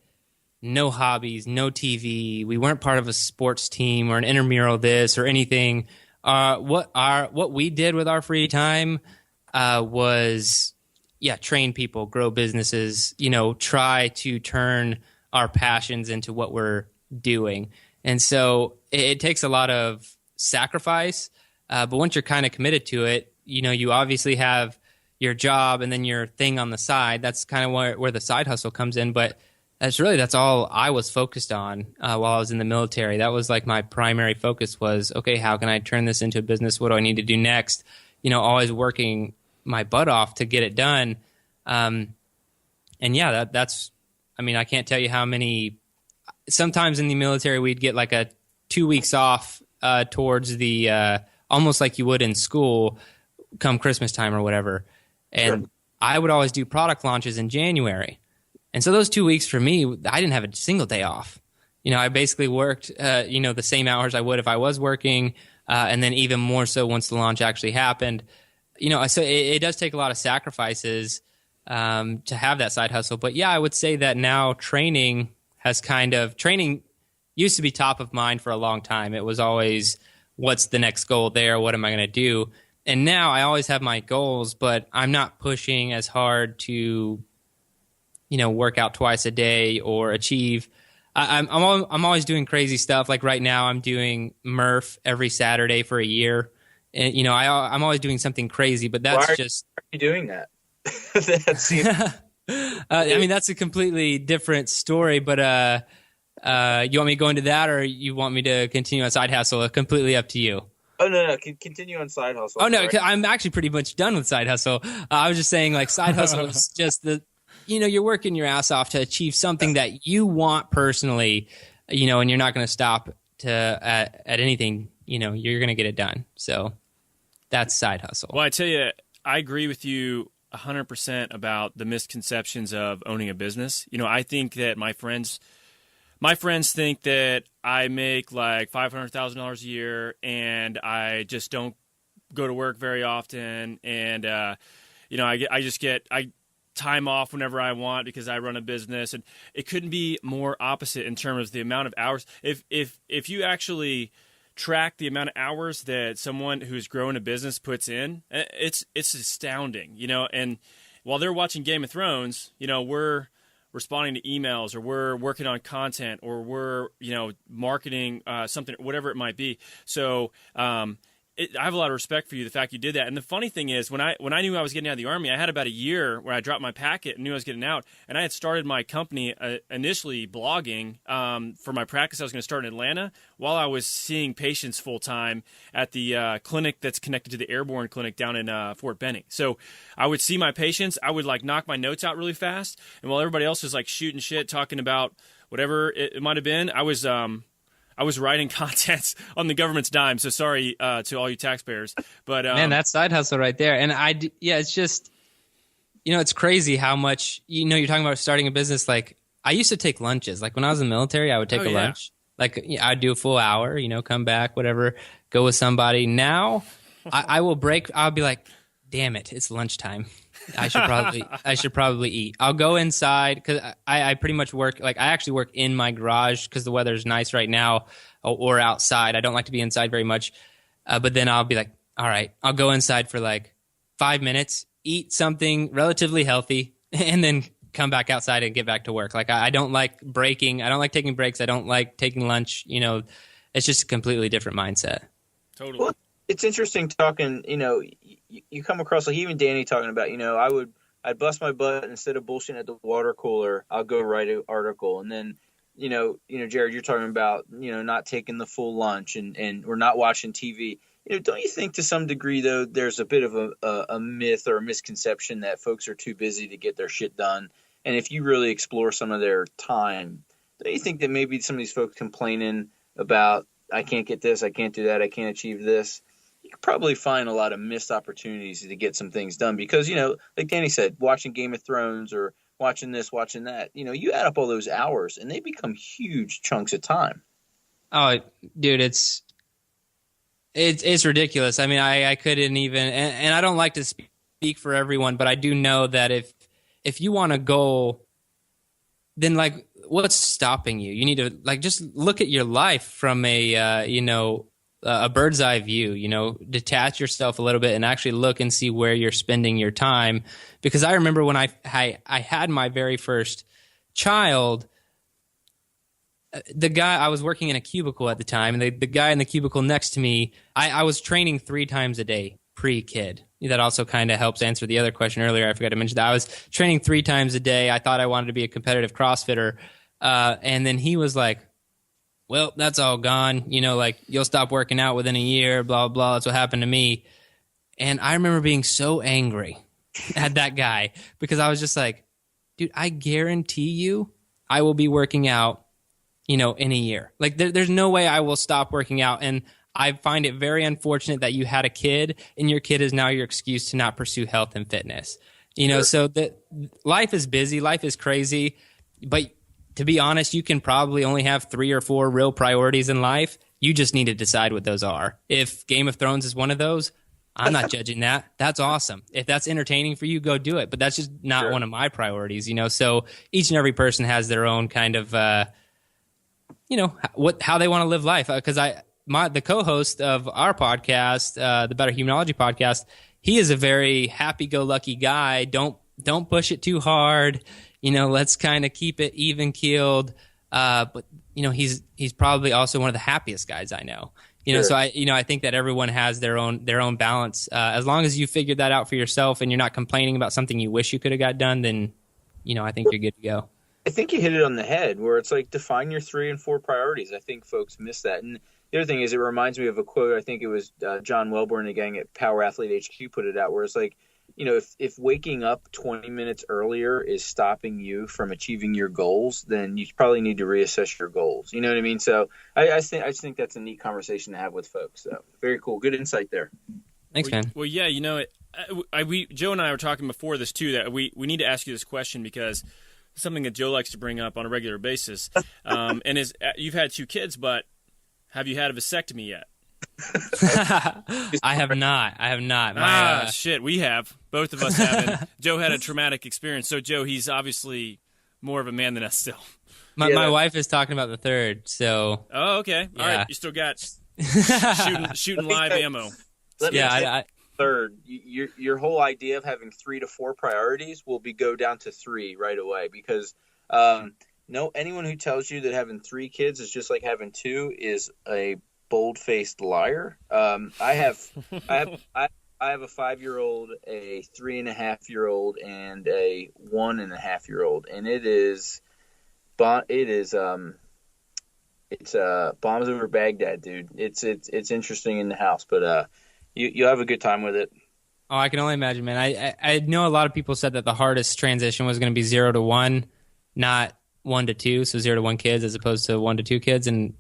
no hobbies, no TV. We weren't part of a sports team or an intramural this or anything. What we did with our free time was, train people, grow businesses, try to turn our passions into what we're doing. And so it takes a lot of sacrifice, but once you're kind of committed to it, you obviously have your job and then your thing on the side. That's kind of where the side hustle comes in. But that's all I was focused on while I was in the military. That was like my primary focus was, okay, how can I turn this into a business? What do I need to do next? Always working my butt off to get it done. I can't tell you how many, sometimes in the military, we'd get like a 2 weeks off towards the, almost like you would in school come Christmas time or whatever. And sure. I would always do product launches in January. And so those 2 weeks for me, I didn't have a single day off. I basically worked, the same hours I would if I was working. And then even more so once the launch actually happened. So it does take a lot of sacrifices to have that side hustle. But yeah, I would say that now training used to be top of mind for a long time. It was always, what's the next goal there? What am I going to do? And now I always have my goals, but I'm not pushing as hard to, work out twice a day or achieve. I'm always doing crazy stuff. Like right now I'm doing Murph every Saturday for a year. And, I'm always doing something crazy, but that's why are you doing that? That's a completely different story, but you want me to go into that or you want me to continue on side hustle? Completely up to you. Oh, no. Continue on side hustle. Oh, no, I'm actually pretty much done with side hustle. I was just saying like side hustle is just you're working your ass off to achieve something that you want personally, and you're not going to stop at anything, you're going to get it done. So that's side hustle. Well, I tell you, I agree with you 100% about the misconceptions of owning a business. I think that my friends think that I make like $500,000 a year and I just don't go to work very often. And, I time off whenever I want because I run a business, and it couldn't be more opposite in terms of the amount of hours. If you actually track the amount of hours that someone who's growing a business puts in, it's astounding, and while they're watching Game of Thrones, we're responding to emails or we're working on content or we're, marketing something, whatever it might be. So, I have a lot of respect for you, the fact you did that. And the funny thing is, when I knew I was getting out of the Army, I had about a year where I dropped my packet and knew I was getting out. And I had started my company initially blogging for my practice. I was going to start in Atlanta while I was seeing patients full-time at the clinic that's connected to the airborne clinic down in Fort Benning. So I would see my patients. I would knock my notes out really fast. And while everybody else was shooting shit, talking about whatever it might have been, I was writing content on the government's dime, so sorry to all you taxpayers. But man, that's side hustle right there. And it's just, it's crazy how much, you're talking about starting a business. Like I used to take lunches. Like when I was in the military, I would take lunch. Like I'd do a full hour, come back, whatever, go with somebody. Now I will break. I'll be like, damn it, it's lunchtime. I should probably eat. I'll go inside because I pretty much work, I actually work in my garage because the weather's nice right now, or outside. I don't like to be inside very much. But then I'll be like, all right, I'll go inside for 5 minutes, eat something relatively healthy, and then come back outside and get back to work. I don't like breaking. I don't like taking breaks. I don't like taking lunch. It's just a completely different mindset. Totally. Well, it's interesting talking, you come across even Danny talking about, I'd bust my butt, and instead of bullshitting at the water cooler, I'll go write an article. And then Jerrad, you're talking about, not taking the full lunch and we're not watching TV. Don't you think to some degree, though, there's a bit of a myth or a misconception that folks are too busy to get their shit done? And if you really explore some of their time, don't you think that maybe some of these folks complaining about, I can't get this, I can't do that, I can't achieve this, you could probably find a lot of missed opportunities to get some things done because, like Danny said, watching Game of Thrones or watching this, watching that, you add up all those hours and they become huge chunks of time. Oh, dude, it's ridiculous. I mean, I couldn't even, and I don't like to speak for everyone, but I do know that if you want a goal, then like, what's stopping you? You need to like just look at your life from a bird's eye view. Detach yourself a little bit and actually look and see where you're spending your time. Because I remember when I had my very first child, the guy, I was working in a cubicle at the time, and the guy in the cubicle next to me, I was training 3 times a day pre-kid. That also kind of helps answer the other question earlier. I forgot to mention that I was training 3 times a day. I thought I wanted to be a competitive CrossFitter. And then he was like, well, that's all gone. Like you'll stop working out within a year, blah, blah. That's what happened to me. And I remember being so angry at that guy because I was just like, dude, I guarantee you I will be working out, in a year. Like there's no way I will stop working out. And I find it very unfortunate that you had a kid and your kid is now your excuse to not pursue health and fitness. So that life is busy, life is crazy, but to be honest, you can probably only have 3 or 4 real priorities in life. You just need to decide what those are. If Game of Thrones is one of those, I'm not judging that. That's awesome. If that's entertaining for you, go do it. But that's just not one of my priorities, So each and every person has their own kind of, how they want to live life. Because the co-host of our podcast, the Better Humanology Podcast, he is a very happy-go-lucky guy. Don't push it too hard. Let's kind of keep it even keeled. But he's probably also one of the happiest guys I know. So I think that everyone has their own balance. As long as you figured that out for yourself and you're not complaining about something you wish you could have got done, then I think you're good to go. I think you hit it on the head where it's like define your 3 and 4 priorities. I think folks miss that. And the other thing is it reminds me of a quote. I think it was John Welborn, the gang at Power Athlete HQ, put it out where it's like, if waking up 20 minutes earlier is stopping you from achieving your goals, then you probably need to reassess your goals. You know what I mean? So I just think that's a neat conversation to have with folks. So very cool. Good insight there. Thanks, man. Well, yeah, Joe and I were talking before this too, that we need to ask you this question because it's something that Joe likes to bring up on a regular basis. And you've had 2 kids, but have you had a vasectomy yet? I have not. Shit, we have. Both of us haven't. Joe had a traumatic experience. So, Joe, he's obviously more of a man than us still. My wife is talking about the 3rd, so... Oh, okay. All right. You still got shooting live ammo. Third, your whole idea of having 3 to 4 priorities will go down to 3 right away because anyone who tells you that having 3 kids is just like having 2 is a bold-faced liar. I have a 5-year-old, a 3.5-year-old, and a 1.5-year-old, and it's bombs over Baghdad, dude. It's interesting in the house, but you'll have a good time with it. Oh, I can only imagine, man. I know a lot of people said that the hardest transition was going to be 0 to 1, not 1 to 2, so 0 to 1 kids as opposed to 1 to 2 kids, and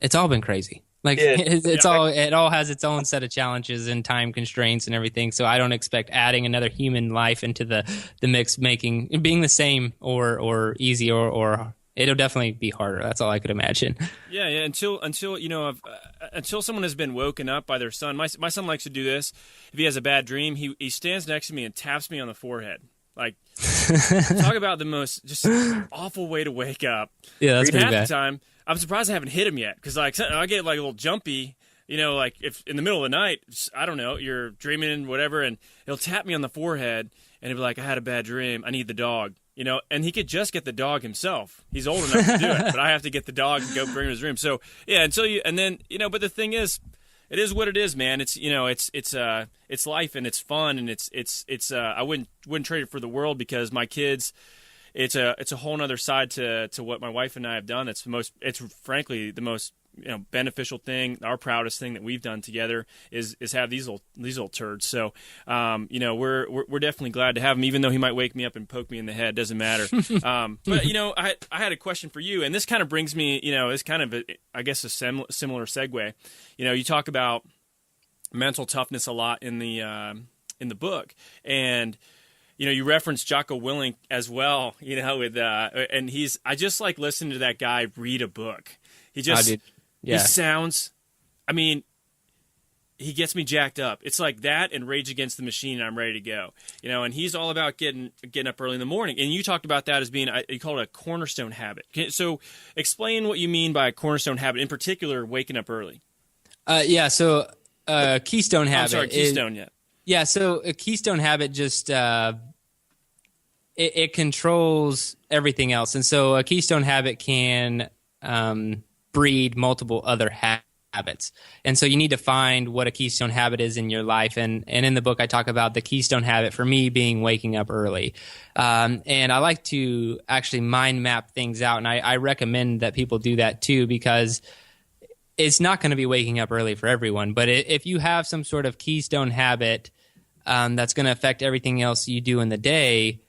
it's all been crazy. Like it all has its own set of challenges and time constraints and everything. So I don't expect adding another human life into the mix being the same or easy or it'll definitely be harder. That's all I could imagine. Yeah. Until someone has been woken up by their son. My son likes to do this. If he has a bad dream, he stands next to me and taps me on the forehead. Like, talk about the most just awful way to wake up. Yeah, that's pretty bad. Half the time, I'm surprised I haven't hit him yet because like I get like a little jumpy, like if in the middle of the night, I don't know, you're dreaming whatever, and he'll tap me on the forehead and he'll be like, I had a bad dream, I need the dog, and he could just get the dog himself. He's old enough to do it, but I have to get the dog and go bring him his room. So yeah, but the thing is, it is what it is, man. It's it's life and it's fun and it's I wouldn't trade it for the world because my kids. it's a whole nother side to what my wife and I have done. It's frankly the most beneficial thing. Our proudest thing that we've done together is have these little turds. So we're definitely glad to have him, even though he might wake me up and poke me in the head. Doesn't matter. But I had a question for you, and this kind of brings me, it's kind of a similar segue. You talk about mental toughness a lot in the book, and you reference Jocko Willink as well. And I just like listening to that guy read a book. He just he sounds. I mean, he gets me jacked up. It's like that and Rage Against the Machine, and I'm ready to go. And he's all about getting up early in the morning. And you talked about that as being, you call it a cornerstone habit. So explain what you mean by a cornerstone habit, in particular, waking up early. So keystone habit. I'm sorry, keystone, yeah. Yeah, so a keystone habit just it controls everything else. And so a keystone habit can breed multiple other habits. And so you need to find what a keystone habit is in your life. And in the book, I talk about the keystone habit for me being waking up early. And I like to actually mind map things out. And I recommend that people do that too, because it's not going to be waking up early for everyone. But if you have some sort of keystone habit that's going to affect everything else you do in the day,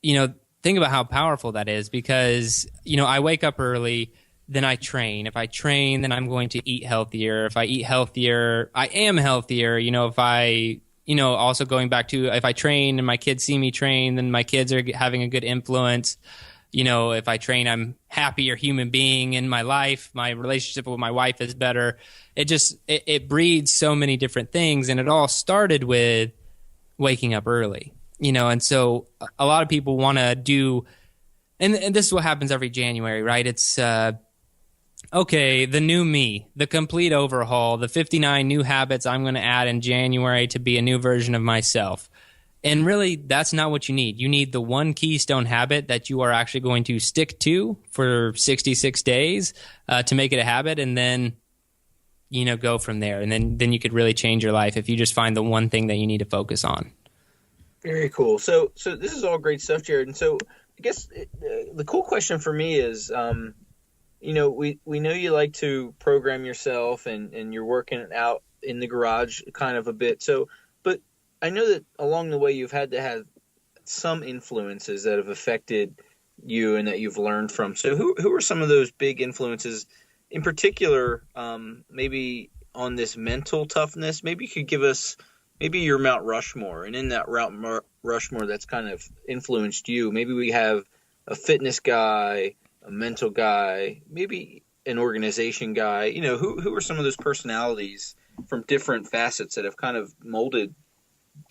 think about how powerful that is. Because, I wake up early, then I train. If I train, then I'm going to eat healthier. If I eat healthier, I am healthier. If I, also going back to, if I train and my kids see me train, then my kids are having a good influence. If I train, I'm happier human being in my life. My relationship with my wife is better. It breeds so many different things. And it all started with waking up early, and so a lot of people want to do, and this is what happens every January, right? It's, okay, the new me, the complete overhaul, the 59 new habits I'm going to add in January to be a new version of myself. And really, that's not what you need. You need the one keystone habit that you are actually going to stick to for 66 days to make it a habit, and then, go from there. And then you could really change your life if you just find the one thing that you need to focus on. Very cool. So this is all great stuff, Jerrad. And so I guess the cool question for me is, we know you like to program yourself and you're working out in the garage kind of a bit. So, but I know that along the way you've had to have some influences that have affected you and that you've learned from. So who are some of those big influences in particular, maybe on this mental toughness? Maybe you could give us maybe your Mount Rushmore, and in that Mount Rushmore that's kind of influenced you. Maybe we have a fitness guy, a mental guy, maybe an organization guy. Who are some of those personalities from different facets that have kind of molded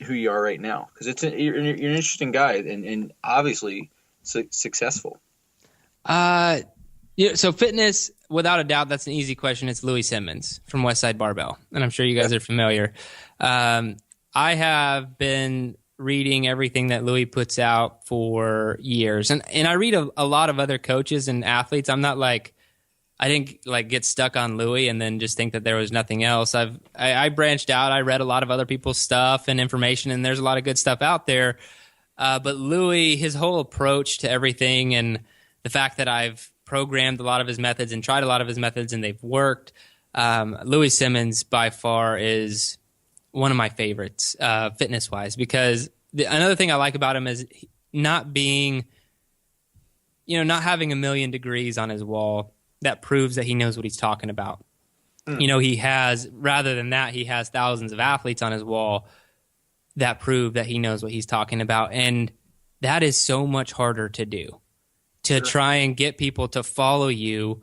who you are right now? Because you're an interesting guy and obviously successful. So fitness, without a doubt, that's an easy question. It's Louis Simmons from Westside Barbell, and I'm sure you guys are familiar. I have been reading everything that Louis puts out for years, and I read a lot of other coaches and athletes. I'm not I didn't get stuck on Louis and then just think that there was nothing else. I branched out. I read a lot of other people's stuff and information, and there's a lot of good stuff out there. But Louis, his whole approach to everything, and the fact that I've programmed a lot of his methods and tried a lot of his methods and they've worked. Louis Simmons by far is one of my favorites, fitness-wise, because another thing I like about him is not being, not having a million degrees on his wall that proves that he knows what he's talking about. He has, rather than that, he has thousands of athletes on his wall that prove that he knows what he's talking about. And that is so much harder to do, to try and get people to follow you,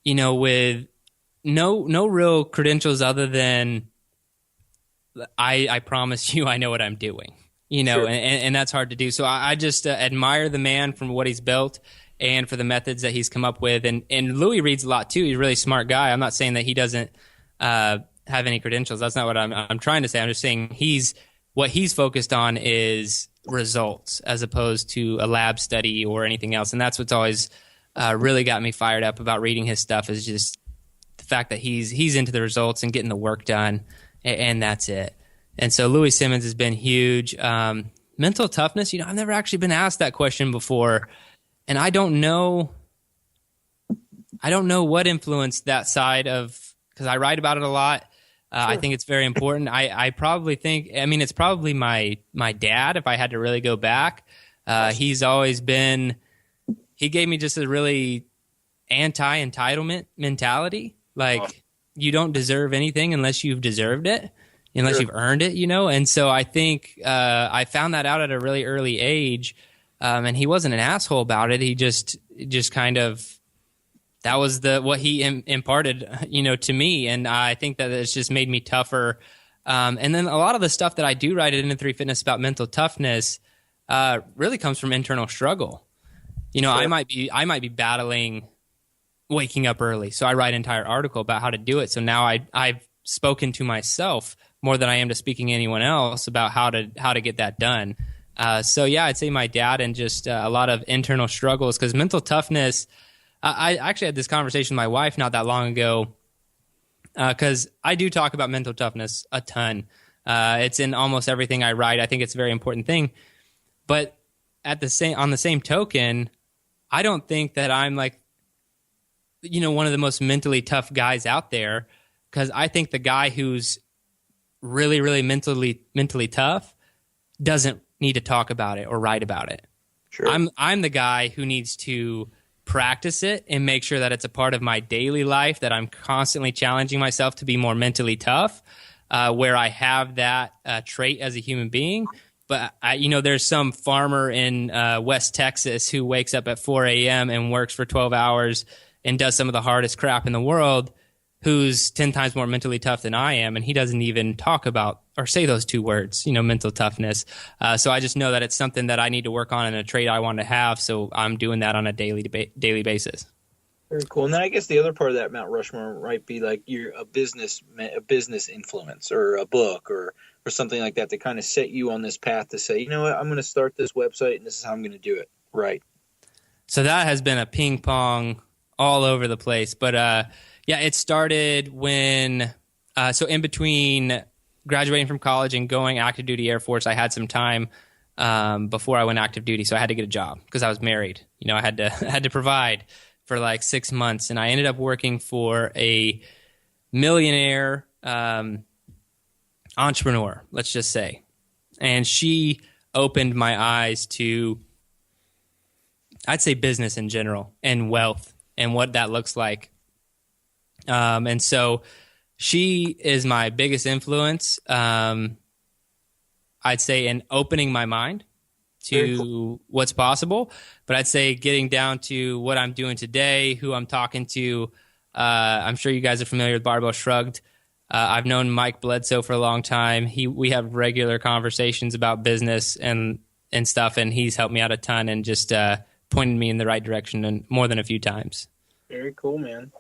with no real credentials other than I promise you I know what I'm doing, and that's hard to do. So I just admire the man from what he's built and for the methods that he's come up with. And Louis reads a lot too. He's a really smart guy. I'm not saying that he doesn't have any credentials. That's not what I'm trying to say. I'm just saying what he's focused on is results as opposed to a lab study or anything else. And that's what's always really got me fired up about reading his stuff, is just the fact that he's into the results and getting the work done, and that's it. And so Louis Simmons has been huge. mental toughness, I've never actually been asked that question before. And I don't know what influenced that side because I write about it a lot. Sure. I think it's very important. I probably think, it's probably my dad, if I had to really go back. He's always been, he gave me just a really anti-entitlement mentality. Like, you don't deserve anything unless you've deserved it, unless you've earned it, And so I think I found that out at a really early age. And he wasn't an asshole about it. He just kind of, that was what he imparted, to me. And I think that it's just made me tougher. And then a lot of the stuff that I do write at Into 3 Fitness about mental toughness really comes from internal struggle. I might be battling waking up early. So I write an entire article about how to do it. So now I've spoken to myself more than I am to speaking to anyone else about how to get that done. So yeah, I'd say my dad and just a lot of internal struggles, because mental toughness, I actually had this conversation with my wife not that long ago, because I do talk about mental toughness a ton. It's in almost everything I write. I think it's a very important thing. But on the same token, I don't think that I'm like, one of the most mentally tough guys out there, because I think the guy who's really, really mentally tough doesn't need to talk about it or write about it. Sure. I'm the guy who needs to practice it and make sure that it's a part of my daily life, that I'm constantly challenging myself to be more mentally tough, where I have that trait as a human being. But there's some farmer in West Texas who wakes up at 4 a.m. and works for 12 hours and does some of the hardest crap in the world, who's 10 times more mentally tough than I am, and he doesn't even talk about or say those two words, mental toughness. So I just know that it's something that I need to work on and a trait I want to have, so I'm doing that on a daily basis. Very cool. And then I guess the other part of that Mount Rushmore might be like you're a business influence, or a book or something like that to kind of set you on this path to say, what, I'm going to start this website and this is how I'm going to do it. Right. So that has been a ping pong all over the place. But yeah, it started when, so in between graduating from college and going active duty Air Force, I had some time before I went active duty. So I had to get a job because I was married. I had to provide for like 6 months, and I ended up working for a millionaire entrepreneur, let's just say. And she opened my eyes to, I'd say, business in general and wealth and what that looks like. And so she is my biggest influence, I'd say, in opening my mind to what's possible. But I'd say getting down to what I'm doing today, who I'm talking to. I'm sure you guys are familiar with Barbell Shrugged. I've known Mike Bledsoe for a long time. We have regular conversations about business and stuff, and he's helped me out a ton and just pointed me in the right direction and more than a few times. Very cool, man.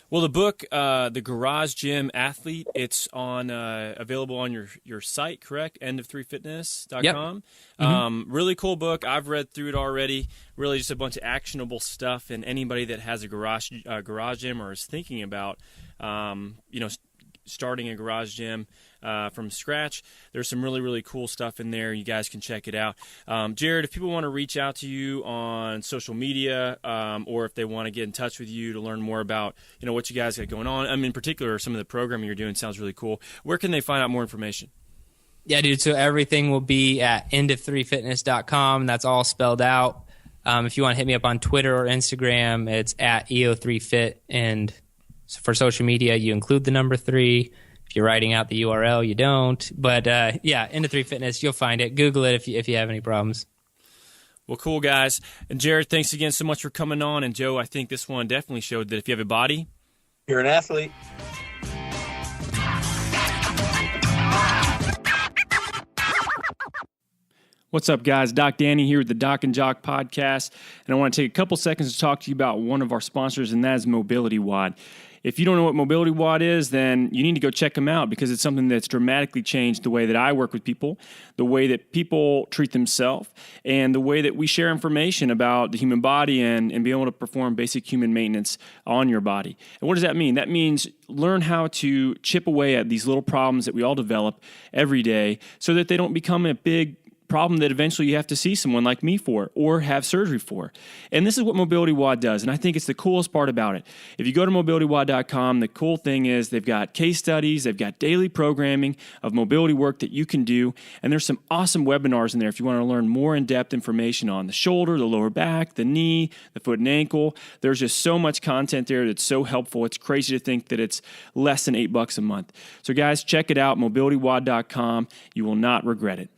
Well, the book, The Garage Gym Athlete, it's on available on your site, correct? End3fitness.com. Yep. Mm-hmm. Really cool book. I've read through it already. Really just a bunch of actionable stuff. And anybody that has a garage gym or is thinking about, starting a garage gym from scratch, there's some really, really cool stuff in there. You guys can check it out. Jerrad, if people want to reach out to you on social media, or if they want to get in touch with you to learn more about, what you guys got going on, in particular, some of the programming you're doing sounds really cool. Where can they find out more information? Yeah, dude. So everything will be at end3fitness.com. That's all spelled out. If you want to hit me up on Twitter or Instagram, it's at EO3Fit. And for social media, you include the number 3. If you're writing out the URL, you don't. But yeah, Into3 Fitness, you'll find it. Google it if you have any problems. Well, cool, guys. And Jerrad, thanks again so much for coming on. And Joe, I think this one definitely showed that if you have a body, you're an athlete. What's up, guys? Doc Danny here with the Doc Jock Podcast, and I want to take a couple seconds to talk to you about one of our sponsors, and that is Mobility WOD. If you don't know what Mobility WOD is, then you need to go check them out because it's something that's dramatically changed the way that I work with people, the way that people treat themselves, and the way that we share information about the human body and be able to perform basic human maintenance on your body. And what does that mean? That means learn how to chip away at these little problems that we all develop every day so that they don't become a big problem that eventually you have to see someone like me for or have surgery for. And this is what Mobility WOD does, and I think it's the coolest part about it. If you go to mobilitywod.com, the cool thing is they've got case studies, they've got daily programming of mobility work that you can do, and there's some awesome webinars in there if you want to learn more in-depth information on the shoulder, the lower back, the knee, the foot and ankle. There's just so much content there that's so helpful. It's crazy to think that it's less than $8 a month. So guys, check it out, mobilitywod.com. You will not regret it.